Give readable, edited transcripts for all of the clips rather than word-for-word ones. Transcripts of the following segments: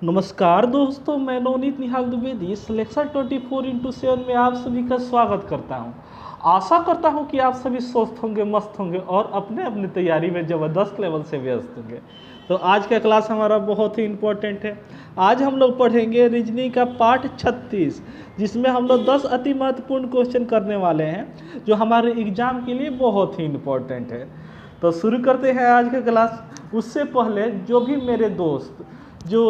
नमस्कार दोस्तों, मैं नवनीत निहाल द्विवेदी सिलेक्शन 24x7 में आप सभी का स्वागत करता हूं। आशा करता हूं कि आप सभी स्वस्थ होंगे, मस्त होंगे और अपने अपनी तैयारी में ज़बरदस्त लेवल से व्यस्त होंगे। तो आज का क्लास हमारा बहुत ही इम्पोर्टेंट है। आज हम लोग पढ़ेंगे रीजनिंग का पार्ट 36, जिसमें हम लोग 10 अति महत्वपूर्ण क्वेश्चन करने वाले हैं जो हमारे एग्जाम के लिए बहुत ही इम्पोर्टेंट है। तो शुरू करते हैं आज का क्लास। उससे पहले जो भी मेरे दोस्त जो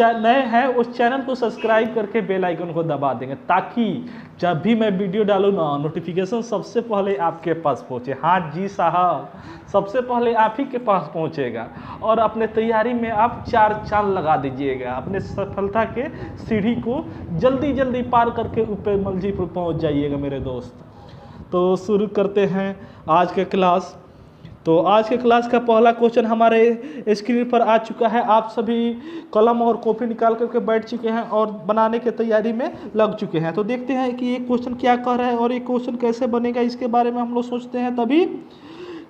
नए हैं उस चैनल को सब्सक्राइब करके बेल आइकन को दबा देंगे, ताकि जब भी मैं वीडियो डालूँ ना, नोटिफिकेशन सबसे पहले आपके पास पहुँचे। हाँ जी साहब, सबसे पहले आप ही के पास पहुँचेगा और अपने तैयारी में आप 4 चांद लगा दीजिएगा। अपने सफलता के सीढ़ी को जल्दी जल्दी पार करके ऊपर मंजिल पर पहुँच जाइएगा मेरे दोस्त। तो शुरू करते हैं आज के क्लास। तो आज के क्लास का पहला क्वेश्चन हमारे स्क्रीन पर आ चुका है। आप सभी कलम और कॉपी निकाल करके बैठ चुके हैं और बनाने की तैयारी में लग चुके हैं। तो देखते हैं कि ये क्वेश्चन क्या कह रहा है और ये क्वेश्चन कैसे बनेगा, इसके बारे में हम लोग सोचते हैं। तभी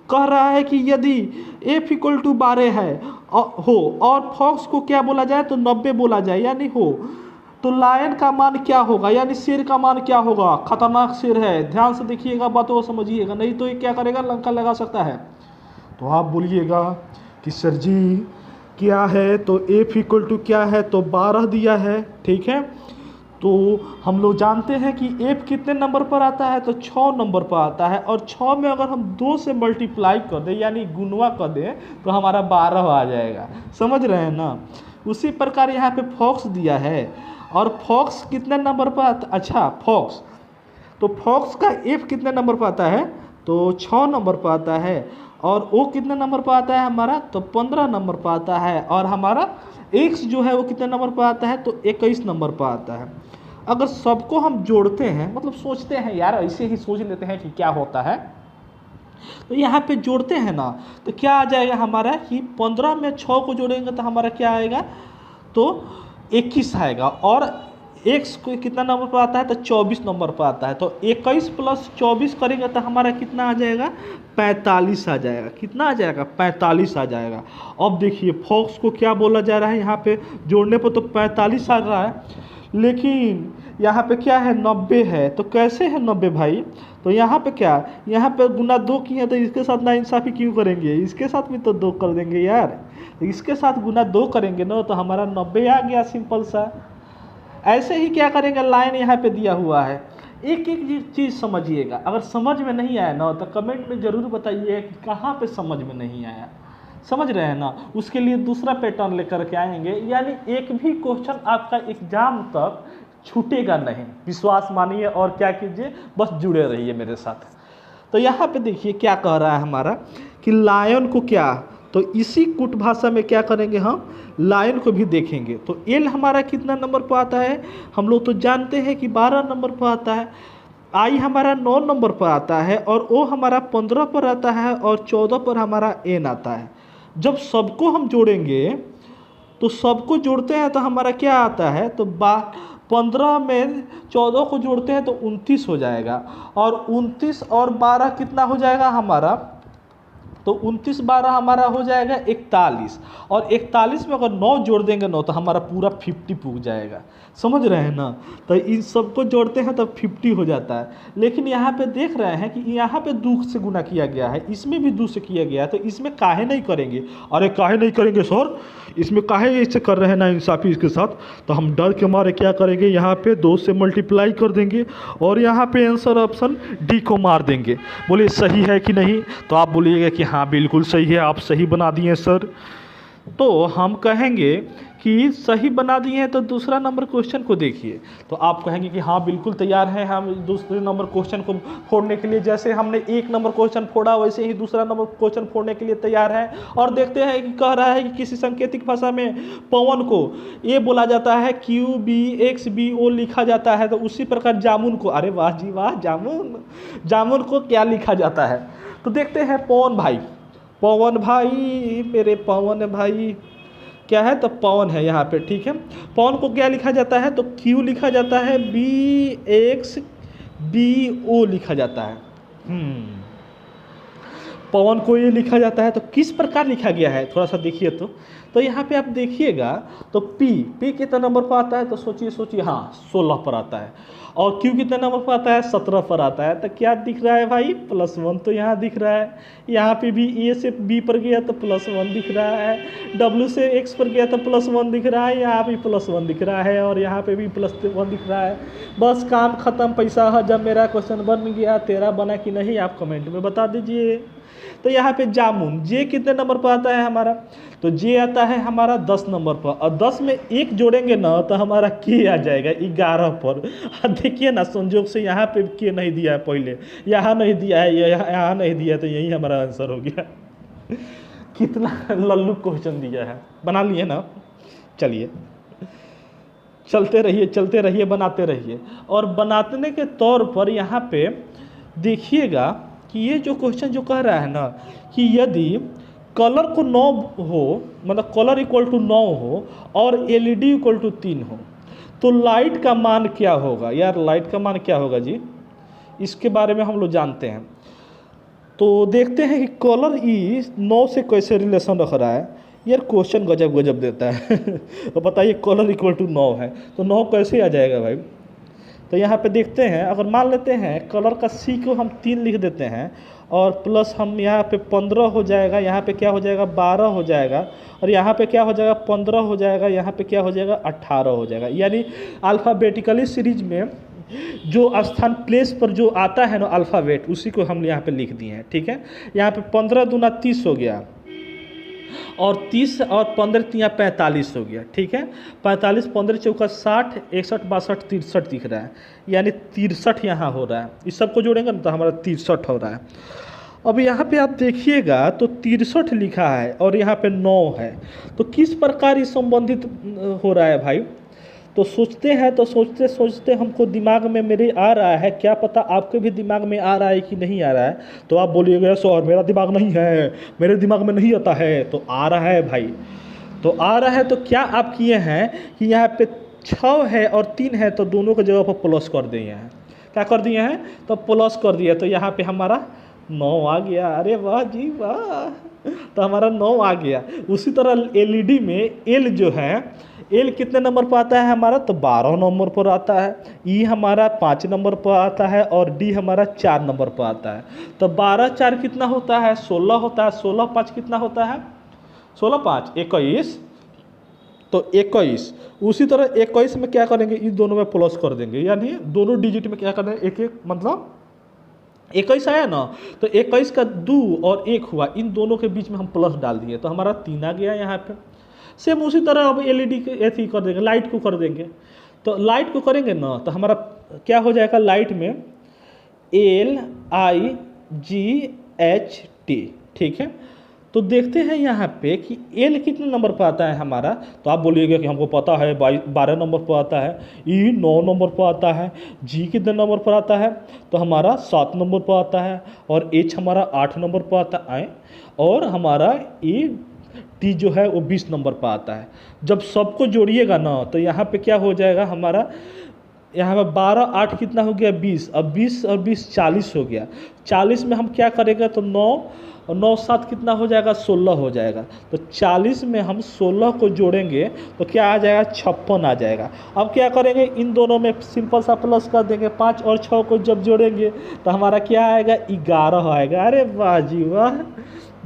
कह रहा है कि यदि f = 12 है हो और फॉक्स को क्या बोला जाए तो 90 बोला जाए यानी हो, तो लायन का मान क्या होगा, यानी शेर का मान क्या होगा। खतरनाक शेर है, ध्यान से देखिएगा, बातों को समझिएगा, नहीं तो ये क्या करेगा, लंका लगा सकता है। तो आप बोलिएगा कि सर जी क्या है, तो f = क्या है, तो 12 दिया है, ठीक है। तो हम लोग जानते हैं कि f कितने नंबर पर आता है, तो 6 नंबर पर आता है। और 6 में अगर हम 2 से मल्टीप्लाई कर दें यानी गुणवा कर दें तो हमारा 12 आ जाएगा। समझ रहे हैं ना। उसी प्रकार यहाँ पे फॉक्स दिया है और फॉक्स कितने नंबर पर आता, अच्छा फॉक्स, तो फॉक्स का f कितने नंबर पर आता है, तो 6 नंबर पर आता है। और ओ कितने नंबर पर आता है हमारा, तो 15 नंबर पर आता है। और हमारा x जो है वो कितने नंबर पर आता है, तो 21 नंबर पर आता है। अगर सबको हम जोड़ते हैं, मतलब सोचते हैं यार, ऐसे ही सोच लेते हैं कि क्या होता है, तो यहाँ पे जोड़ते हैं ना, तो क्या आ जाएगा हमारा कि 15 में 6 को जोड़ेंगे तो हमारा क्या आएगा, तो 21 आएगा। और x को कितना नंबर पर आता है, तो 24 नंबर पर आता है। तो 21 + 24 करेंगे तो हमारा कितना आ जाएगा, 45 आ जाएगा। कितना आ जाएगा, 45 आ जाएगा। अब देखिए फॉक्स को क्या बोला जा रहा है, यहाँ पे जोड़ने पर तो 45 आ रहा है, लेकिन यहाँ पे क्या है, 90 है। तो कैसे है 90 भाई, तो यहाँ पे क्या, यहाँ पे गुना 2 किए तो इसके साथ नाइंसाफ़ी क्यों करेंगे, इसके साथ भी तो 2 कर देंगे यार। इसके साथ गुना 2 करेंगे ना, तो हमारा 90 आ गया, सिंपल सा। ऐसे ही क्या करेंगे, लाइन यहाँ पे दिया हुआ है। एक एक चीज़ समझिएगा, अगर समझ में नहीं आया ना तो कमेंट में ज़रूर बताइए कि कहाँ पे समझ में नहीं आया। समझ रहे हैं ना, उसके लिए दूसरा पैटर्न लेकर के आएंगे, यानी एक भी क्वेश्चन आपका एग्जाम तक छूटेगा नहीं। विश्वास मानिए और क्या कीजिए, बस जुड़े रहिए मेरे साथ। तो यहाँ पे देखिए क्या कह रहा है हमारा कि लायन को क्या, तो इसी कुट भाषा में क्या करेंगे, हम लाइन को भी देखेंगे। तो एल हमारा कितना नंबर पर आता है, हम लोग तो जानते हैं कि 12 नंबर पर आता है। आई हमारा 9 नंबर पर आता है और ओ हमारा 15 पर आता है और 14 पर हमारा एन आता है। जब सबको हम जोड़ेंगे, तो सबको जोड़ते हैं तो हमारा क्या आता है, तो 15 में 14 को जोड़ते हैं तो 29 हो जाएगा। और 29 और 12 कितना हो जाएगा हमारा, तो 29 12 हमारा हो जाएगा 41। और 41 में अगर 9 जोड़ देंगे ना तो हमारा पूरा 50 पुग जाएगा। समझ रहे हैं ना। तो इन सबको जोड़ते हैं तो 50 हो जाता है। लेकिन यहाँ पे देख रहे हैं कि यहाँ पे 2 से गुना किया गया है, इसमें भी 2 से किया गया है, तो इसमें काहे नहीं करेंगे। अरे काहे नहीं करेंगे सर, इसमें काहे ऐसे कर रहे हैं ना इंसाफ़ी इसके साथ। तो हम डर के मारे क्या करेंगे, यहाँ पे 2 से मल्टीप्लाई कर देंगे और यहाँ पे आंसर ऑप्शन डी को मार देंगे। बोलिए सही है कि नहीं, तो आप बोलिएगा कि हाँ बिल्कुल सही है, आप सही बना दिए सर। तो हम कहेंगे कि सही बना दिए हैं, तो दूसरा नंबर क्वेश्चन को देखिए। तो आप कहेंगे कि हाँ बिल्कुल तैयार हैं हम दूसरे नंबर क्वेश्चन को फोड़ने के लिए। जैसे हमने 1 नंबर क्वेश्चन फोड़ा, वैसे ही दूसरा नंबर क्वेश्चन फोड़ने के लिए तैयार हैं। और देखते हैं कि कह रहा है कि किसी सांकेतिक भाषा में पवन को ए बोला जाता है, QBXBO लिखा जाता है। तो उसी प्रकार जामुन को, अरे वाह जी वाह, जामुन को क्या लिखा जाता है। तो देखते हैं पवन भाई मेरे पवन भाई क्या है, तो पवन है यहाँ पे, ठीक है। पवन को क्या लिखा जाता है, तो Q लिखा जाता है, BXBO लिखा जाता है। पवन को ये लिखा जाता है तो किस प्रकार लिखा गया है थोड़ा सा देखिए। तो यहाँ पे आप देखिएगा तो पी कितना नंबर पर आता है, तो सोचिए सोचिए, हाँ 16 पर आता है। और क्यू कितने नंबर पर आता है, 17 पर आता है। तो क्या दिख रहा है भाई, +1 तो यहाँ दिख रहा है। यहाँ पे भी ए से बी पर गया तो +1 दिख रहा है, डब्ल्यू से एक्स पर गया तो +1 दिख रहा है, यहाँ भी +1 दिख रहा है, और यहाँ पे भी +1 दिख रहा है। बस काम खत्म, पैसा है। जब मेरा क्वेश्चन बन गया, तेरा बना कि नहीं आप कमेंट में बता दीजिए। तो यहाँ पे जामुन, जे कितने नंबर पर आता है हमारा, तो जे आता है हमारा 10 नंबर पर, और 10 में 1 जोड़ेंगे ना तो हमारा के आ जाएगा 11 पर। देखिए ना, संजोग से यहाँ पे के नहीं दिया है, पहले यहाँ नहीं दिया है, यहाँ नहीं दिया है, तो यही हमारा आंसर हो गया। कितना लल्लू क्वेश्चन दिया है, बना लिए ना। चलिए चलते रहिए बनाते रहिए। और बनाने के तौर पर यहाँ पे देखिएगा कि ये जो क्वेश्चन जो कह रहा है ना कि यदि कलर को 9 हो, मतलब कलर इक्वल टू 9 हो और एलईडी इक्वल टू 3 हो, तो लाइट का मान क्या होगा। यार लाइट का मान क्या होगा जी, इसके बारे में हम लोग जानते हैं। तो देखते हैं कि कलर ई 9 से कैसे रिलेशन रख रहा है। यार क्वेश्चन गजब देता है। तो बताइए, कलर इक्वल टू 9 है तो 9 कैसे आ जाएगा भाई। तो यहाँ पे देखते हैं, अगर मान लेते हैं कलर का सी को हम 3 लिख देते हैं, और प्लस हम यहाँ पे 15 हो जाएगा, यहाँ पे क्या हो जाएगा 12 हो जाएगा, और यहाँ पे क्या हो जाएगा 15 हो जाएगा, यहाँ पे क्या हो जाएगा 18 हो जाएगा। यानी अल्फ़ाबेटिकली सीरीज में जो स्थान प्लेस पर जो आता है ना अल्फ़ाबेट, उसी को हम यहाँ पे लिख दिए हैं। ठीक है, यहाँ पे 15 दूना 30 हो गया, और 30 और 15 तियाँ 45 हो गया। ठीक है, 45 15 चौका 60, 61 62 63 दिख रहा है, यानी 63 यहाँ हो रहा है। इस सबको जोड़ेंगे ना तो हमारा 63 हो रहा है। अब यहाँ पे आप देखिएगा तो 63 लिखा है और यहाँ पे 9 है, तो किस प्रकार ये संबंधित हो रहा है भाई। तो सोचते हैं, तो सोचते सोचते हमको दिमाग में मेरे आ रहा है, क्या पता आपके भी दिमाग में आ रहा है कि नहीं आ रहा है। तो आप बोलिएगा सर मेरा दिमाग नहीं है, मेरे दिमाग में नहीं आता है, तो आ रहा है भाई। तो आ रहा है, तो क्या आप किए हैं कि यहाँ पे 6 है और 3 है, तो दोनों की जगह पर प्लस कर दिए हैं। क्या कर दिए हैं, तो प्लस कर दिया, तो यहाँ पे हमारा 9 आ गया। अरे वाह जी वाह, तो हमारा 9 आ गया। उसी तरह एलईडी में एल जो है, एल कितने नंबर पर आता है हमारा, तो 12 नंबर पर आता है। ई हमारा 5 नंबर पर आता है, और डी हमारा 4 नंबर पर आता है। तो 12 4 कितना होता है, 16 होता है। 16 5 कितना होता है, 16 5 21, तो 21। उसी तरह 21 में क्या करेंगे, इन दोनों में प्लस कर देंगे, यानी दोनों डिजिट में क्या करेंगे, एक एक, मतलब 21 आया ना, तो 21 का 2 और 1 हुआ, इन दोनों के बीच में हम प्लस डाल दिए, तो हमारा 3 आ गया यहाँ पे। सेम उसी तरह अब एलईडी के एथी कर देंगे, लाइट को कर देंगे। तो लाइट को करेंगे ना तो हमारा क्या हो जाएगा, लाइट में LIGHT। ठीक है, तो देखते हैं यहाँ पे कि एल कितने नंबर पर आता है हमारा। तो आप बोलिएगा कि हमको पता है 12 नंबर पर आता है, ई 9 नंबर पर आता है, जी कितने नंबर पर आता है, तो हमारा 7 नंबर पर आता है, और एच हमारा 8 नंबर पर आता है, और हमारा ई टी जो है वो 20 नंबर पर आता है। जब सबको जोड़िएगा ना तो यहाँ पे क्या हो जाएगा हमारा, यहाँ पे 12 8 कितना हो गया 20, अब 20 और 20 40 हो गया। 40 में हम क्या करेंगे, तो 9 और 9 7 कितना हो जाएगा, 16 हो जाएगा। तो 40 में हम 16 को जोड़ेंगे तो क्या आ जाएगा, 56 आ जाएगा। अब क्या करेंगे, इन दोनों में सिंपल सा प्लस कर देंगे। 5 और 6 को जब जोड़ेंगे तो हमारा क्या आएगा, 11 आएगा। अरे वाह जी वाह,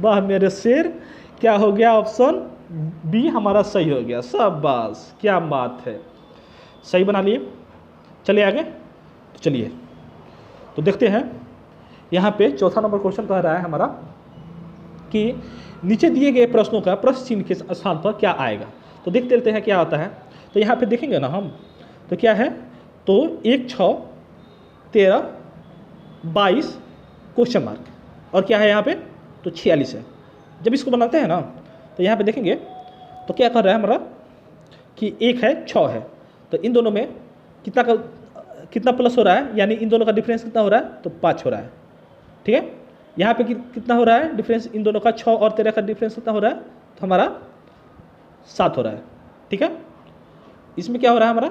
वाह मेरे शेर। क्या हो गया, ऑप्शन बी हमारा सही हो गया। सब बस, क्या बात है, सही बना लिए। चलिए आगे, तो चलिए तो देखते हैं। यहाँ पे चौथा नंबर क्वेश्चन कह रहा है हमारा कि नीचे दिए गए प्रश्नों का प्रश्न चिन्ह के स्थान पर क्या आएगा। तो देखते लेते हैं क्या आता है। तो यहाँ पे देखेंगे ना हम, तो क्या है, तो 1 6 13 22 क्वेश्चन मार्क, और क्या है यहाँ पे, तो 46 है। जब इसको बनाते हैं ना तो यहाँ पे देखेंगे तो क्या कर रहा है हमारा कि 1 है 6 है, तो इन दोनों में कितना प्लस हो रहा है, यानी इन दोनों का डिफरेंस कितना हो रहा है, तो 5 हो रहा है। ठीक है, यहाँ पे कितना हो रहा है डिफरेंस, इन दोनों का 6 और 13 का डिफरेंस कितना हो रहा है, तो हमारा 7 हो रहा है। ठीक है, इसमें क्या हो रहा है हमारा,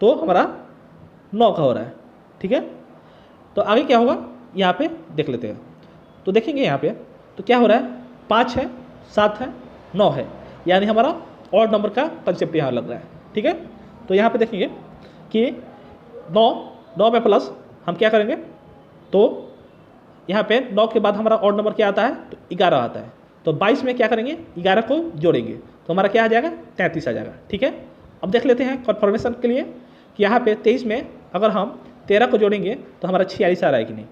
तो हमारा 9 का हो रहा है। ठीक है, तो आगे क्या होगा यहाँ पे देख लेते हैं। तो देखेंगे यहाँ पे तो क्या हो रहा है, 5 है, 7 है, 9 है, यानी हमारा ऑड नंबर का कंसेप्ट यहाँ लग रहा है। ठीक है, तो यहाँ पे देखेंगे कि 9 में प्लस हम क्या करेंगे, तो यहाँ पे 9 के बाद हमारा ऑड नंबर क्या आता है, तो 11 आता है। तो 22 में क्या करेंगे, 11 को जोड़ेंगे तो हमारा क्या आ जाएगा, 33 आ जाएगा। ठीक है, अब देख लेते हैं कन्फर्मेशन के लिए कि यहाँ पे 23 में अगर हम 13 को जोड़ेंगे तो हमारा 46 आ रहा है कि नहीं।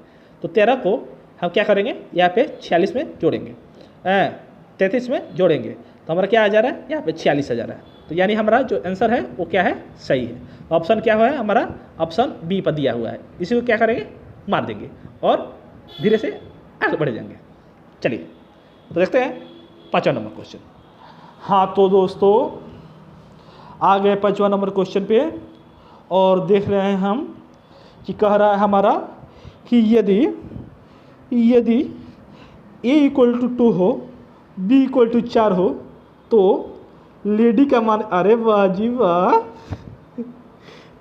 तो 13 को हम क्या करेंगे, यहाँ पे 46 में जोड़ेंगे, 33 में जोड़ेंगे तो हमारा क्या आ जा रहा है, यहाँ पे 46 आ जा रहा है। तो यानी हमारा जो आंसर है वो क्या है, सही है। ऑप्शन क्या हुआ है हमारा, ऑप्शन बी पर दिया हुआ है। इसी को क्या करेंगे, मार देंगे और धीरे से आगे बढ़ जाएंगे। चलिए तो देखते हैं 5वां नंबर क्वेश्चन। हाँ तो दोस्तों आ गए 5वां नंबर क्वेश्चन पे और देख रहे हैं हम कि कह रहा है हमारा कि यदि a = 2 हो, b = 4 हो तो लेडी का मान, अरे वाह जी वाह,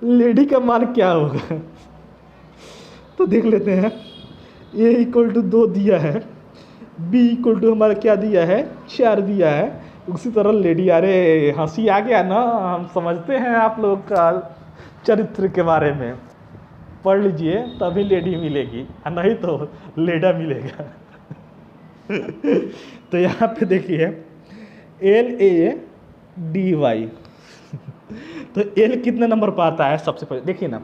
लेडी का मान क्या होगा। तो देख लेते हैं, a = 2 दिया है, b = हमारा क्या दिया है, 4 दिया है। उसी तरह लेडी, अरे हंसी आ गया ना, हम समझते हैं आप लोग का चरित्र के बारे में। पढ़ लीजिए तभी लेडी मिलेगी, नहीं तो लेडा मिलेगा। तो यहाँ पे देखिए LADY, तो L कितने नंबर पर आता है सबसे पहले देखिए ना।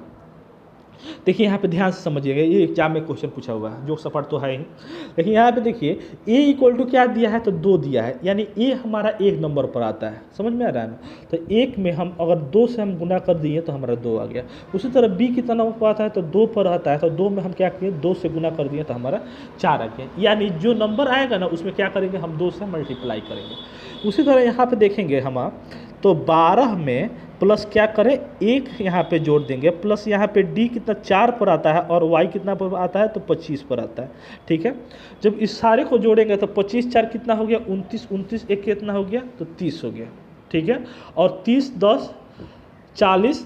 देखिए यहाँ पे ध्यान से समझिएगा, ये एग्जाम में क्वेश्चन पूछा हुआ है, जो सफर तो है ही। लेकिन यहाँ पे देखिए a = क्या दिया है, तो 2 दिया है, यानी a हमारा 1 नंबर पर आता है। समझ में आ रहा है ना। तो 1 में हम अगर 2 से हम गुना कर दिए तो हमारा 2 आ गया। उसी तरह b कितना नंबर पर आता है, तो 2 पर आता है। तो 2 में हम क्या किए, 2 से गुना कर दिए तो हमारा 4 आ गया। यानी जो नंबर आएगा ना उसमें क्या करेंगे, हम 2 से मल्टीप्लाई करेंगे। उसी तरह यहाँ पर देखेंगे हम, तो 12 में प्लस क्या करें, 1 यहाँ पे जोड़ देंगे, प्लस यहाँ पे d कितना 4 पर आता है और y कितना पर आता है, तो 25 पर आता है। ठीक है, जब इस सारे को जोड़ेंगे तो 25 4 कितना हो गया, 29, 29 1 कितना हो गया, तो 30 हो गया। ठीक है, और 30 10 40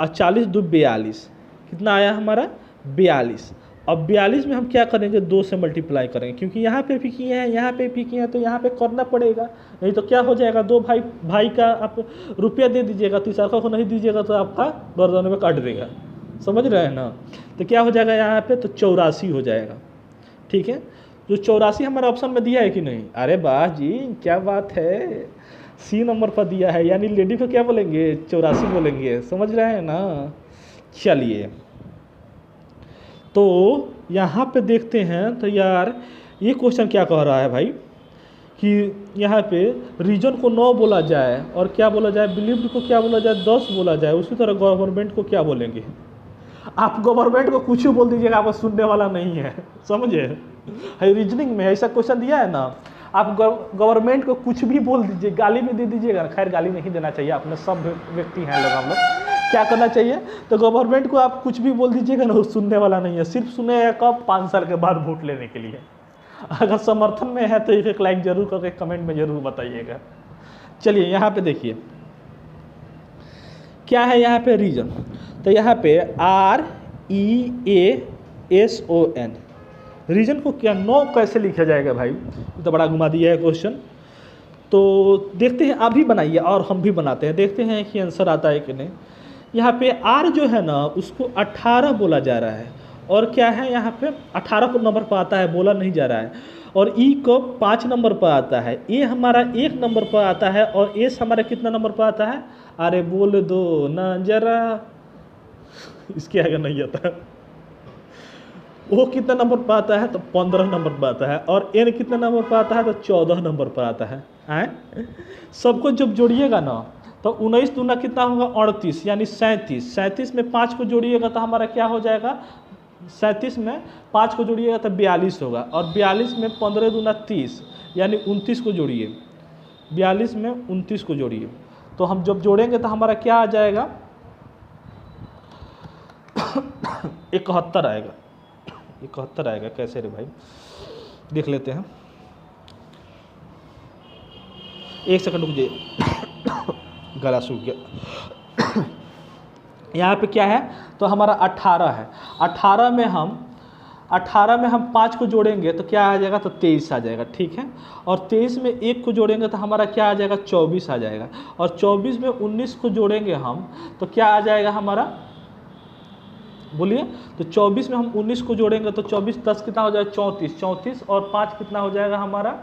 और 40 2 42, कितना आया हमारा, 42। अब 42 में हम क्या करेंगे, 2 से मल्टीप्लाई करेंगे, क्योंकि यहाँ पे भी किए हैं, यहाँ पे भी किए हैं, तो यहाँ पे करना पड़ेगा, नहीं तो क्या हो जाएगा, 2 भाई का आप रुपया दे दीजिएगा, तीसरा को नहीं दीजिएगा तो आपका गर्दन में काट देगा। समझ रहे हैं ना। तो क्या हो जाएगा यहाँ पे, तो 84 हो जाएगा। ठीक है, जो 84 हमारे ऑप्शन में दिया है कि नहीं, अरे वाह जी क्या बात है, सी नंबर पर दिया है, यानी लेडी को क्या बोलेंगे, 84 बोलेंगे। समझ रहे हैं ना। चलिए तो यहाँ पे देखते हैं, तो यार ये क्वेश्चन क्या कह रहा है भाई, कि यहाँ पे रीजन को 9 बोला जाए और क्या बोला जाए, बिलीव्ड को क्या बोला जाए, 10 बोला जाए। उसी तरह गवर्नमेंट को क्या बोलेंगे। आप गवर्नमेंट को कुछ ही बोल दीजिएगा, आपको सुनने वाला नहीं है। समझे, रीजनिंग में ऐसा क्वेश्चन दिया है ना, आप गवर्नमेंट को कुछ भी बोल दीजिए, गाली भी दे दीजिएगा। खैर गाली नहीं देना चाहिए, अपने सब व्यक्ति हैं लोग, हम लोग क्या करना चाहिए, तो गवर्नमेंट को आप कुछ भी बोल दीजिएगा ना, वो सुनने वाला नहीं है। सिर्फ सुनेगा कब, 5 साल के बाद वोट लेने के लिए। अगर समर्थन में है तो एक लाइक जरूर करके कमेंट में जरूर बताइएगा। चलिए यहाँ पे देखिए क्या है, यहाँ पे रीजन, तो यहाँ पे REASON, रीजन को क्या 9 कैसे लिखा जाएगा भाई, तो बड़ा घुमा दिया है क्वेश्चन। तो देखते हैं, आप भी बनाइए और हम भी बनाते हैं, देखते हैं कि आंसर आता है कि नहीं। यहाँ पे R जो है ना उसको 18 बोला जा रहा है, और क्या है यहाँ पे 18 को नंबर पर आता है, बोला नहीं जा रहा है। और E को 5 नंबर पर आता है, A हमारा 1 नंबर पर आता है, और S हमारा कितना नंबर पर आता है, अरे बोल दो ना जरा, इसके आगे नहीं आता है। वो कितना नंबर पर आता है, तो 15 नंबर पर आता है, और N कितना नंबर पर आता है, तो 14 नंबर पर आता है। सबको जब जोड़िएगा ना तो 19 दूना कितना होगा, 38, यानी 37। 37 में 5 को जोड़िएगा तो हमारा क्या हो जाएगा, 37 में 5 को जोड़िएगा तो 42 होगा, और 42 में 15 दूना 30, यानी 29 को जोड़िए। 42 में 29 को जोड़िए, तो हम जब जोड़ेंगे तो हमारा क्या आ जाएगा, 71 आएगा। 71 आएगा, कैसे रे भाई, देख लेते हैं, 1 सेकंड रुक जाइए, गला सूख गया। यहाँ पे क्या है, तो हमारा 18 है। 18 में हम 18 में हम 5 को जोड़ेंगे तो क्या आ जाएगा, तो 23 आ जाएगा, ठीक है। और 23 में 1 को जोड़ेंगे तो हमारा क्या आ जाएगा, 24 आ जाएगा। और 24 में 19 को जोड़ेंगे हम तो क्या आ जाएगा हमारा, बोलिए। तो 24 में हम 19 को जोड़ेंगे तो 24 10 कितना हो जाएगा, 34, 34 और 5 कितना हो जाएगा हमारा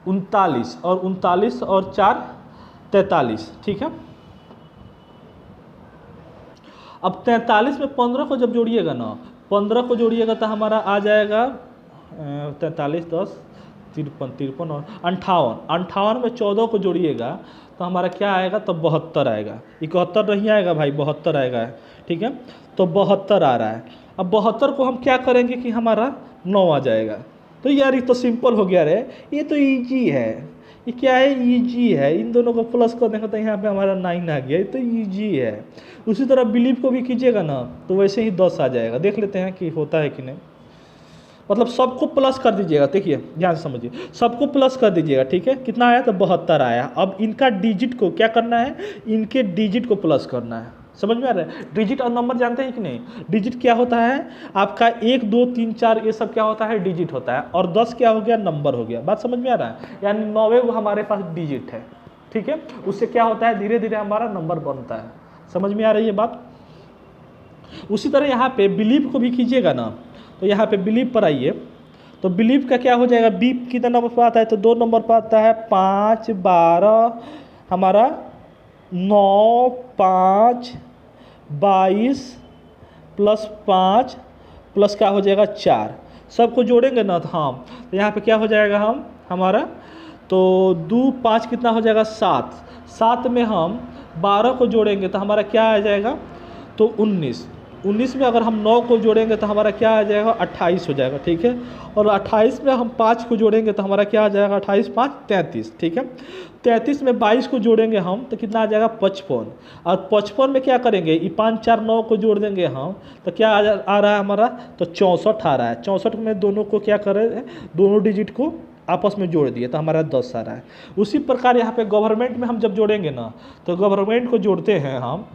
39, और 39 और 4 43, ठीक है। अब 43 में 15 को जब जोड़िएगा ना, 15 को जोड़िएगा तो हमारा आ जाएगा 43 10 53 और 58 में 14 को जोड़िएगा तो हमारा क्या आएगा, तो 72 आएगा। 71 नहीं आएगा भाई, 72 आएगा, ठीक है। तो 72 आ रहा है। अब 72 को हम क्या करेंगे कि हमारा 9 आ जाएगा। तो यार ये तो सिंपल हो गया रे, ये तो ईजी है। ये क्या है, ईजी है। इन दोनों को प्लस करने का तो यहाँ पे हमारा 9 आ गया, ये तो ईजी है। उसी तरह बिलीव को भी कीजिएगा ना तो वैसे ही 10 आ जाएगा। देख लेते हैं कि होता है कि नहीं। मतलब सबको प्लस कर दीजिएगा, देखिए ध्यान से समझिए, सबको प्लस कर दीजिएगा, ठीक है। कितना आया, तो 72 आया। अब इनका डिजिट को क्या करना है, इनके डिजिट को प्लस करना है। समझ में आ रहा है। डिजिट और नंबर जानते हैं कि नहीं। डिजिट क्या होता है आपका, 1 2 3 4 ये सब क्या होता है, डिजिट होता है। और 10 क्या हो गया, नंबर हो गया। बात समझ में आ रहा है। यानी 9वें वो हमारे पास डिजिट है, ठीक है। उससे क्या होता है, धीरे धीरे हमारा नंबर बनता है। समझ में आ रही है बात। उसी तरह यहाँ पे बिलीव को भी कीजिएगा ना, तो यहाँ पे बिलीव पर आइए। तो बिलीव का क्या हो जाएगा, बी कितना नंबर पर आता है, तो 2 नंबर पर आता है। 5 12 हमारा 9 5 22 प्लस 5 प्लस क्या हो जाएगा 4। सबको जोड़ेंगे ना तो हम, तो यहाँ पे क्या हो जाएगा हम हमारा, तो 2 5 कितना हो जाएगा 7। 7 में हम 12 को जोड़ेंगे तो हमारा क्या आ जाएगा, तो 19। 19 में अगर हम 9 को जोड़ेंगे तो हमारा क्या आ जाएगा, 28 हो जाएगा, ठीक है। और 28 में हम 5 को जोड़ेंगे तो हमारा क्या आ जाएगा, 28 5 33, ठीक है। 33 में 22 को जोड़ेंगे हम तो कितना आ जाएगा, 55। और 55 में क्या करेंगे, ये 5 4 9 को जोड़ देंगे हम तो क्या आ रहा है हमारा, तो 64 आ रहा है। 64 में दोनों को क्या करें, दोनों डिजिट को आपस में जोड़ दिए तो हमारा 10 आ रहा है। उसी प्रकार यहाँ पे गवर्नमेंट में हम जब जोड़ेंगे ना, तो गवर्नमेंट को जोड़ते हैं हम,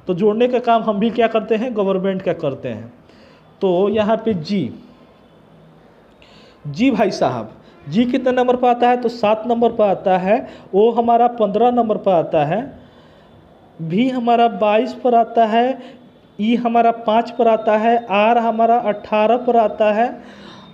तो जोड़ने का काम हम भी क्या करते हैं, गवर्नमेंट का करते हैं। तो यहाँ पे जी भाई साहब, जी कितने नंबर पर आता है, तो 7 नंबर पर आता है। ओ हमारा 15 नंबर पर आता है। भी हमारा 22 पर आता है। ई हमारा 5 पर आता है। आर हमारा 18 पर आता है।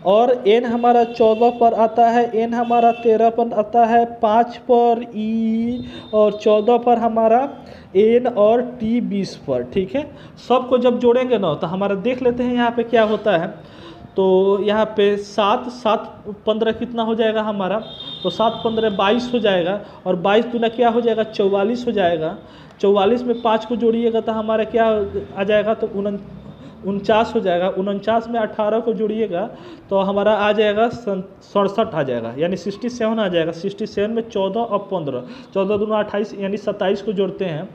और एन हमारा 14 पर आता है। एन हमारा 13 पर आता है। 5 पर ई और 14 पर हमारा एन और टी 20 पर, ठीक है। सबको जब जोड़ेंगे ना तो हमारा देख लेते हैं यहाँ पे क्या होता है। तो यहाँ पे 7 7 15 कितना हो जाएगा हमारा, तो 7 15 22 हो जाएगा। और 22 दूना क्या हो जाएगा, 44 हो जाएगा। 44 में 5 को जोड़िएगा तो हमारा क्या आ जाएगा, तो 49 हो जाएगा। 49 में 18 को जोड़िएगा तो हमारा आ जाएगा 67 आ जाएगा, यानी 67 आ जाएगा। 67 में 14 और 15, 14 दूना 28 यानी 27 को जोड़ते हैं।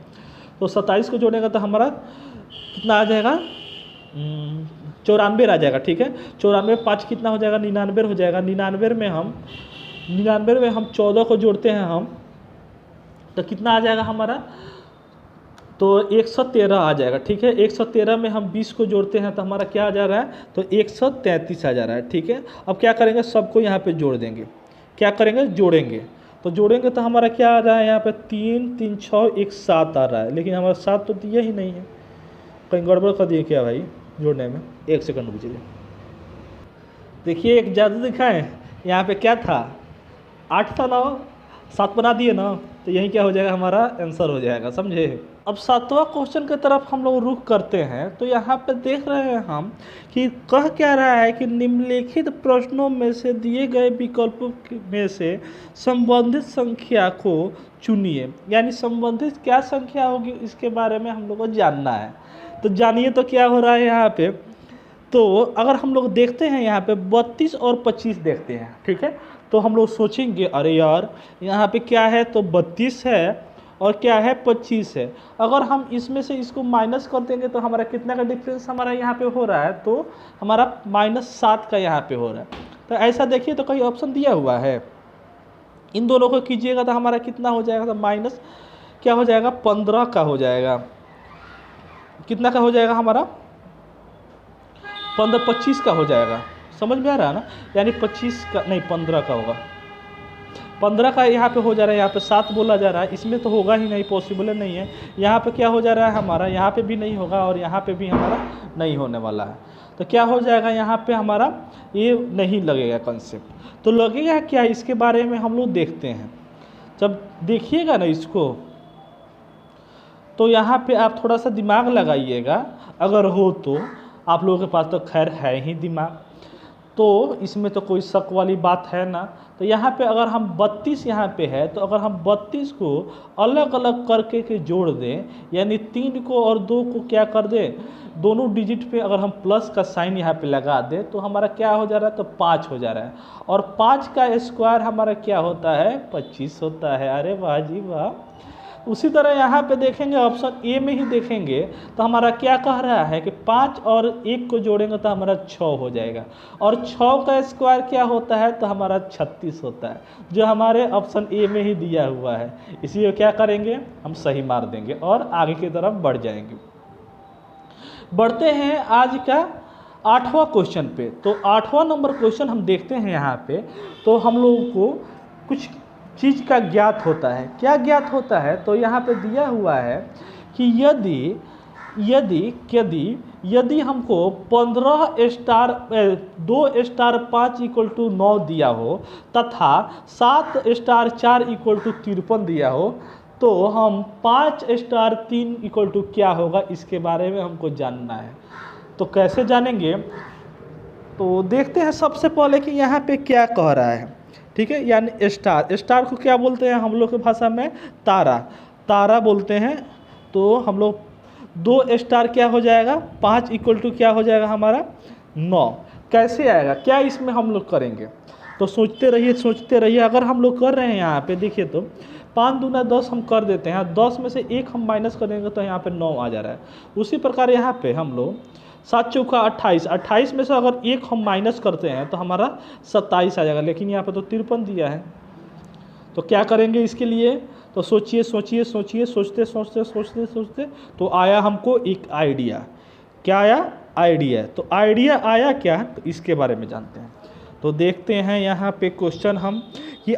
तो 27 को जोड़ेगा तो हमारा कितना आ जाएगा, 94 आ जाएगा, ठीक है। 94 5 कितना हो जाएगा, 99 हो जाएगा। 99 में हम 14 को जोड़ते हैं हम, तो कितना आ जाएगा हमारा, तो 113 आ जाएगा, ठीक है। 113 में हम 20 को जोड़ते हैं तो हमारा क्या आ जा रहा है, तो 133 आ जा रहा है, ठीक है। अब क्या करेंगे, सबको यहाँ पे जोड़ देंगे। क्या करेंगे, जोड़ेंगे। तो जोड़ेंगे तो हमारा क्या आ रहा है, यहाँ पे 3 3 6 1 7 आ रहा है। लेकिन हमारा 7 तो दिया ही नहीं है, कहीं गड़बड़ कर दिए क्या भाई जोड़ने में। 1 सेकंड रुकिए, देखिए एक जादू दिखाएं। यहाँ पे क्या था, 8 था ना, 7 बना दिए ना, तो यही क्या हो जाएगा, हमारा आंसर हो जाएगा, समझे। अब 7वां क्वेश्चन की तरफ हम लोग रुख करते हैं। तो यहाँ पे देख रहे हैं हम कि कह क्या रहा है कि निम्नलिखित प्रश्नों में से दिए गए विकल्पों में से संबंधित संख्या को चुनिए। यानी संबंधित क्या संख्या होगी इसके बारे में हम लोग को जानना है। तो जानिए तो क्या हो रहा है यहाँ पे। तो अगर हम लोग देखते हैं यहाँ पे 32 और 25 देखते हैं, ठीक है। तो हम लोग सोचेंगे अरे यार यहाँ पे क्या है, तो 32 है और क्या है, 25 है। अगर हम इसमें से इसको माइनस कर देंगे तो हमारा कितना का डिफरेंस हमारा यहाँ पे हो रहा है, तो हमारा -7 का यहाँ पे हो रहा है। तो ऐसा देखिए तो कहीं ऑप्शन दिया हुआ है, इन दोनों को कीजिएगा तो हमारा कितना हो जाएगा, तो माइनस क्या हो जाएगा, 15 का हो जाएगा। कितना का हो जाएगा हमारा, 25 का हो जाएगा, समझ में आ रहा है ना। यानी 25 का नहीं 15 का होगा, 15 का यहाँ पे हो जा रहा है, यहाँ पे 7 बोला जा रहा है, इसमें तो होगा ही नहीं, पॉसिबल नहीं है। यहाँ पे क्या हो जा रहा है हमारा, यहाँ पे भी नहीं होगा और यहाँ पे भी हमारा नहीं होने वाला है। तो क्या हो जाएगा यहाँ पे हमारा, ये नहीं लगेगा कंसेप्ट। तो लगेगा क्या, इसके बारे में हम लोग देखते हैं। जब देखिएगा ना इसको, तो यहाँ पे आप थोड़ा सा दिमाग लगाइएगा, अगर हो तो। आप लोगों के पास तो खैर है ही दिमाग, तो इसमें तो कोई शक वाली बात है ना। तो यहाँ पे अगर हम 32 यहाँ पे है, तो अगर हम 32 को अलग अलग करके के जोड़ दें, यानी 3 को और 2 को क्या कर दें, दोनों डिजिट पे अगर हम प्लस का साइन यहाँ पे लगा दें, तो हमारा क्या हो जा रहा है, तो 5 हो जा रहा है। और 5 का स्क्वायर हमारा क्या होता है, 25 होता है। अरे वाह जी वाह। उसी तरह यहाँ पे देखेंगे, ऑप्शन ए में ही देखेंगे, तो हमारा क्या कह रहा है कि 5 और 1 को जोड़ेंगे तो हमारा 6 हो जाएगा। और 6 का स्क्वायर क्या होता है, तो हमारा 36 होता है, जो हमारे ऑप्शन ए में ही दिया हुआ है। इसीलिए क्या करेंगे, हम सही मार देंगे और आगे की तरफ बढ़ जाएंगे। बढ़ते हैं आज का 8वां क्वेश्चन पे। तो 8वां नंबर क्वेश्चन हम देखते हैं यहाँ पे। तो हम लोगों को कुछ चीज़ का ज्ञात होता है। क्या ज्ञात होता है, तो यहाँ पे दिया हुआ है कि यदि हमको 15 स्टार 2 स्टार 5 = 9 दिया हो तथा 7 स्टार 4 = 53 दिया हो, तो हम 5 स्टार 3 = क्या होगा, इसके बारे में हमको जानना है। तो कैसे जानेंगे, तो देखते हैं सबसे पहले कि यहाँ पे क्या कह रहा है। ठीक है, यानी स्टार को क्या बोलते हैं हम लोग की भाषा में, तारा बोलते हैं। तो हम लोग 2 स्टार क्या हो जाएगा, 5 = क्या हो जाएगा हमारा 9। कैसे आएगा, क्या इसमें हम लोग करेंगे, तो सोचते रहिए। अगर हम लोग कर रहे हैं यहाँ पे देखिए, तो 5 दूना 10 हम कर देते हैं, 10 में से 1 हम माइनस करेंगे तो यहाँ पे 9 आ जा रहा है। उसी प्रकार यहाँ पे हम लोग 7 चौका 28 में से अगर 1 हम माइनस करते हैं तो हमारा 27 आ जाएगा, लेकिन यहाँ पे तो 53 दिया है। तो क्या करेंगे इसके लिए, तो सोचते तो आया हमको एक आइडिया। क्या आया, आइडिया। तो आइडिया आया क्या, तो इसके बारे में जानते हैं। तो देखते हैं यहाँ पे क्वेश्चन हम कि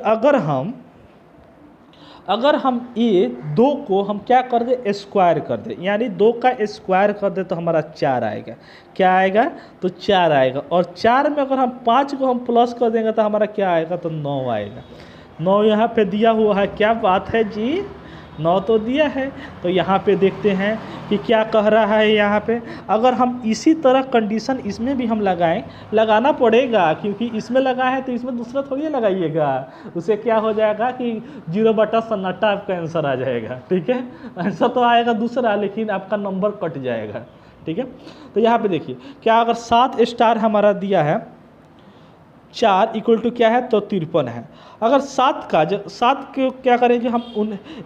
अगर हम ये 2 को हम क्या कर दे, स्क्वायर कर दे, यानी 2 का स्क्वायर कर दे तो हमारा 4 आएगा। क्या आएगा, तो 4 आएगा। और 4 में अगर हम 5 को हम प्लस कर देंगे तो हमारा क्या आएगा, तो 9 आएगा। 9 यहाँ पे दिया हुआ है। क्या बात है जी, 9 तो दिया है। तो यहाँ पे देखते हैं कि क्या कह रहा है यहाँ पे। अगर हम इसी तरह कंडीशन इसमें भी हम लगाना पड़ेगा, क्योंकि इसमें लगा है तो इसमें दूसरा थोड़ी लगाइएगा। उसे क्या हो जाएगा कि 0/सन्नाटा आपका आंसर आ जाएगा। ठीक है, आंसर तो आएगा दूसरा, लेकिन आपका नंबर कट जाएगा। ठीक है, तो यहाँ पे देखिए, क्या अगर 7 स्टार हमारा दिया है, 4 = क्या है, तो 53 है। अगर 7 को क्या करेंगे, हम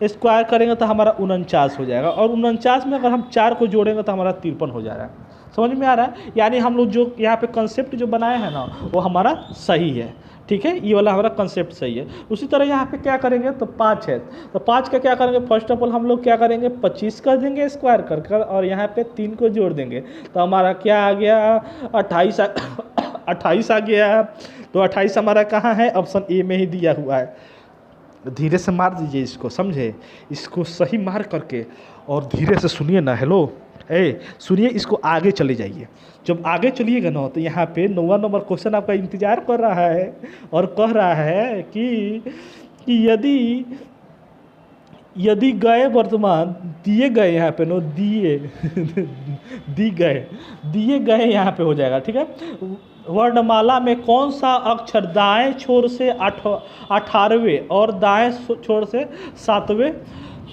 स्क्वायर करेंगे तो हमारा 49 हो जाएगा। और 49 में अगर हम 4 को जोड़ेंगे तो हमारा 53 हो जा रहा है। समझ में आ रहा है, यानी हम लोग जो यहाँ पे कंसेप्ट जो बनाए हैं ना, वो हमारा सही है। ठीक है, ये वाला हमारा कंसेप्ट सही है। उसी तरह यहाँ पे क्या करेंगे, तो 5 है, तो 5 का क्या करेंगे, फर्स्ट ऑफ ऑल हम लोग क्या करेंगे, 25 कर देंगे स्क्वायर कर और यहाँ पे 3 को जोड़ देंगे तो हमारा क्या आ गया, 28 आ गया। तो 28 हमारा कहाँ है, ऑप्शन ए में ही दिया हुआ है। धीरे से मार दीजिए इसको, समझे, इसको सही मार करके और धीरे से सुनिए ना। हेलो, सुनिए, इसको आगे चले जाइए। जब आगे चलिएगा ना, तो यहाँ पे 9वां नंबर क्वेश्चन आपका इंतजार कर रहा है और कह रहा है कि यदि गए वर्तमान दिए गए, यहाँ पे नो दिए गए यहाँ पे हो जाएगा। ठीक है, वर्णमाला में कौन सा अक्षर दाएं छोर से 18वें और दाएं छोर से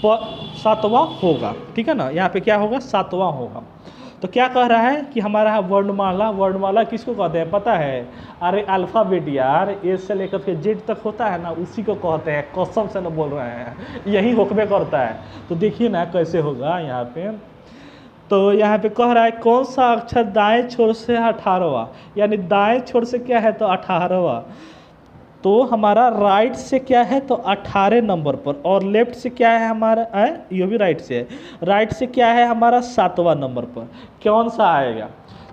7वां होगा। ठीक है ना, यहाँ पे क्या होगा, 7वां होगा। तो क्या कह रहा है कि हमारा वर्णमाला किसको कहते हैं पता है, अरे अल्फ़ाबेट यार, ए से लेकर के जेड तक होता है ना, उसी को कहते हैं। कसम से न बोल रहे हैं, यही होकबे करता है। तो देखिए ना कैसे होगा यहाँ पे। तो यहाँ पे कह रहा है कौन सा अक्षर दाएं छोर से 18वां, यानी दाएं छोर से क्या है, तो 18वां। तो हमारा राइट से क्या है, तो 18 नंबर पर, और लेफ्ट से क्या है हमारा, ये भी राइट से है, राइट से क्या है हमारा 7वां नंबर पर। कौन सा आएगा,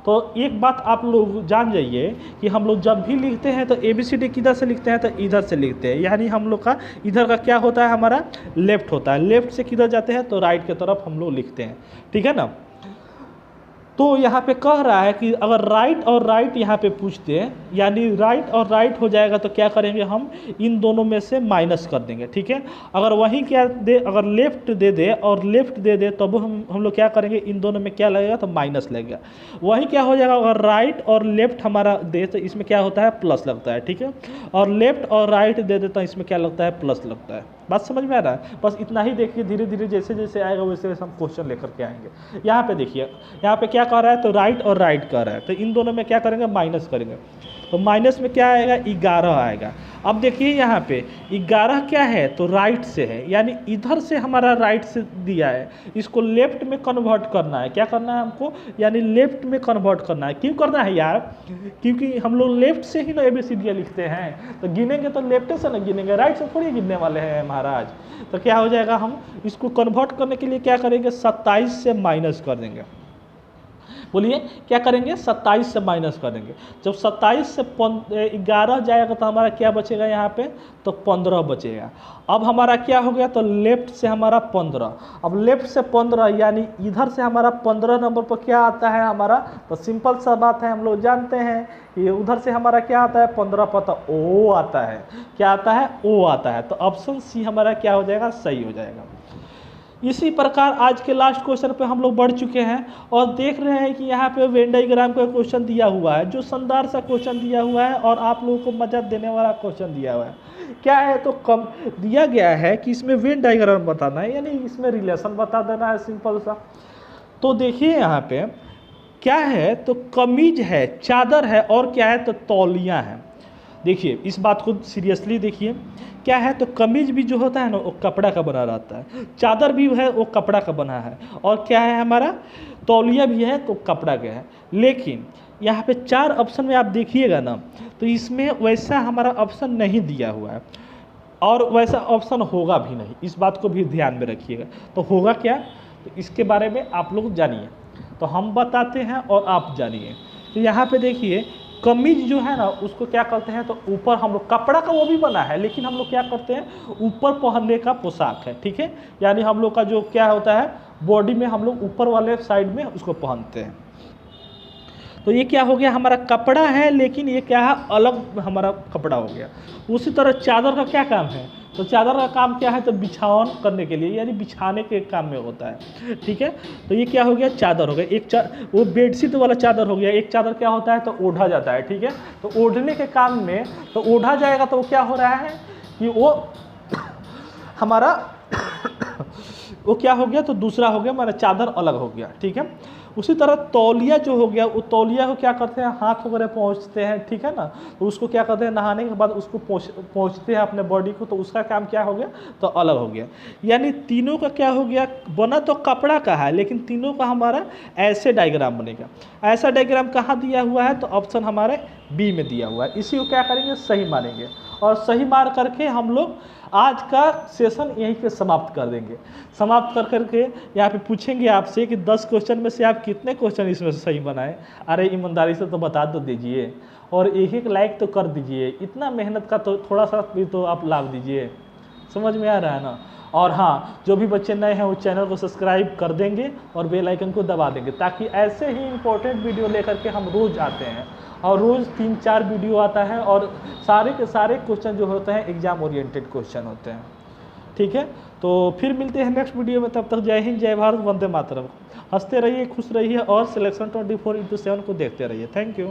तो एक बात आप लोग जान जाइए कि हम लोग जब भी लिखते हैं तो ABCD किधर से लिखते हैं, तो इधर से लिखते हैं। यानी हम लोग का इधर का क्या होता है, हमारा लेफ्ट होता है। लेफ्ट से किधर जाते हैं, तो राइट की तरफ हम लोग लिखते हैं, ठीक है ना। तो यहाँ पे कह रहा है कि अगर राइट और राइट यहाँ पे पूछते हैं, यानी राइट और राइट हो जाएगा तो क्या करेंगे, हम इन दोनों में से माइनस कर देंगे, ठीक है। अगर वहीं क्या दे, अगर लेफ्ट दे दे और लेफ्ट दे दे, तब हम लोग क्या करेंगे, इन दोनों में क्या लगेगा, तो माइनस लगेगा। वहीं क्या हो जाएगा, अगर राइट और लेफ्ट हमारा दे तो इसमें क्या होता है, प्लस लगता है, ठीक है। और लेफ्ट और राइट दे देता है, इसमें क्या लगता है, प्लस लगता है। बात समझ में आ रहा है। बस इतना ही देखिए, धीरे धीरे जैसे जैसे आएगा वैसे वैसे हम क्वेश्चन लेकर के आएंगे। यहाँ पे देखिए, यहाँ पे क्या कह रहा है, तो राइट और राइट कह रहा है, तो इन दोनों में क्या करेंगे, माइनस करेंगे। तो माइनस में क्या आएगा, 11 आएगा। अब देखिए यहाँ पे 11 क्या है, तो राइट से है, यानी इधर से हमारा राइट से दिया है, इसको लेफ्ट में कन्वर्ट करना है। क्या करना है हमको, यानी लेफ्ट में कन्वर्ट करना है। क्यों करना है यार, क्योंकि हम लोग लेफ्ट से ही ना ABCD लिखते हैं, तो गिनेंगे तो लेफ्ट से ना गिनेंगे, राइट से थोड़ी गिनने वाले हैं महाराज। तो क्या हो जाएगा, हम इसको कन्वर्ट करने के लिए क्या करेंगे, 27 से माइनस कर देंगे। बोलिए क्या करेंगे, 27 से माइनस करेंगे। जब 27 से 11 जाएगा तो हमारा क्या बचेगा यहाँ पे, तो 15 बचेगा। अब हमारा क्या हो गया, तो लेफ्ट से हमारा 15। अब लेफ्ट से 15 यानी इधर से हमारा 15 नंबर पर क्या आता है हमारा, तो सिंपल सा बात है, हम लोग जानते हैं ये उधर से हमारा क्या आता है, 15 पर तो O आता है। क्या आता है, O आता है। तो ऑप्शन सी हमारा क्या हो जाएगा, सही हो जाएगा। इसी प्रकार आज के लास्ट क्वेश्चन पे हम लोग बढ़ चुके हैं और देख रहे हैं कि यहाँ पे वेन डायग्राम का क्वेश्चन दिया हुआ है, जो शानदार सा क्वेश्चन दिया हुआ है और आप लोगों को मजा देने वाला क्वेश्चन दिया हुआ है। क्या है, तो कम दिया गया है कि इसमें वेन डायग्राम बताना है, यानी इसमें रिलेशन बता देना है, सिंपल सा। तो देखिए यहाँ पे क्या है, तो कमीज है, चादर है और क्या है, तो तौलिया है। देखिए इस बात को सीरियसली देखिए, क्या है, तो कमीज भी जो होता है ना वो कपड़ा का बना रहता है, चादर भी है वो कपड़ा का बना है, और क्या है हमारा तौलिया भी है तो कपड़ा का है। लेकिन यहाँ पे 4 ऑप्शन में आप देखिएगा ना, तो इसमें वैसा हमारा ऑप्शन नहीं दिया हुआ है और वैसा ऑप्शन होगा भी नहीं, इस बात को भी ध्यान में रखिएगा। तो होगा क्या, तो इसके बारे में आप लोग जानिए, तो हम बताते हैं और आप जानिए। तो यहाँ पे देखिए कमीज जो है ना उसको क्या करते हैं, तो ऊपर हम लोग कपड़ा का वो भी बना है, लेकिन हम लोग क्या करते हैं, ऊपर पहनने का पोशाक है, ठीक है। यानी हम लोग का जो क्या होता है, बॉडी में हम लोग ऊपर वाले साइड में उसको पहनते हैं। तो ये क्या हो गया, हमारा कपड़ा है, लेकिन ये क्या है, अलग हमारा कपड़ा हो गया। उसी तरह चादर का क्या काम है, तो चादर का काम क्या है, तो बिछावन करने के लिए, यानी बिछाने के काम में होता है, ठीक है। तो ये क्या हो गया, चादर हो गया। एक वो बेडशीट वाला चादर हो गया। एक चादर क्या होता है, तो ओढ़ा जाता है, ठीक है। तो ओढ़ने के काम में तो ओढ़ा जाएगा, तो क्या हो रहा है कि वो हमारा वो क्या हो गया, तो दूसरा हो गया हमारा, चादर अलग हो गया, ठीक है। उसी तरह तौलिया जो हो गया, वो तौलिया को क्या करते हैं, हाथ वगैरह पहुँचते हैं, ठीक है ना। तो उसको क्या करते हैं, नहाने के बाद उसको पहुँचते हैं अपने बॉडी को, तो उसका काम क्या हो गया, तो अलग हो गया। यानी तीनों का क्या हो गया, बना तो कपड़ा का है, लेकिन तीनों का हमारा ऐसे डायग्राम बनेगा। ऐसा डायग्राम कहाँ दिया हुआ है, तो ऑप्शन हमारे बी में दिया हुआ है। इसी को क्या करेंगे, सही मानेंगे, और सही मार करके हम लोग आज का सेशन यहीं पे समाप्त कर देंगे। समाप्त कर करके यहाँ पे पूछेंगे आपसे कि 10 क्वेश्चन में से आप कितने क्वेश्चन इसमें से सही बनाए। अरे ईमानदारी से तो बता तो दीजिए, और एक लाइक तो कर दीजिए। इतना मेहनत का तो थोड़ा सा भी तो आप लाभ दीजिए। समझ में आ रहा है ना। और हाँ, जो भी बच्चे नए हैं वो चैनल को सब्सक्राइब कर देंगे और बेल आइकन को दबा देंगे, ताकि ऐसे ही इंपॉर्टेंट वीडियो लेकर के हम रोज़ आते हैं। और रोज़ 3-4 वीडियो आता है, और सारे के सारे क्वेश्चन जो होते हैं एग्जाम ओरिएंटेड क्वेश्चन होते हैं, ठीक है। तो फिर मिलते हैं नेक्स्ट वीडियो में, तब तक जय हिंद, जय भारत, वंदे मातरम। हंसते रहिए, खुश रहिए और सिलेक्शन 24x7 को देखते रहिए। Thank you.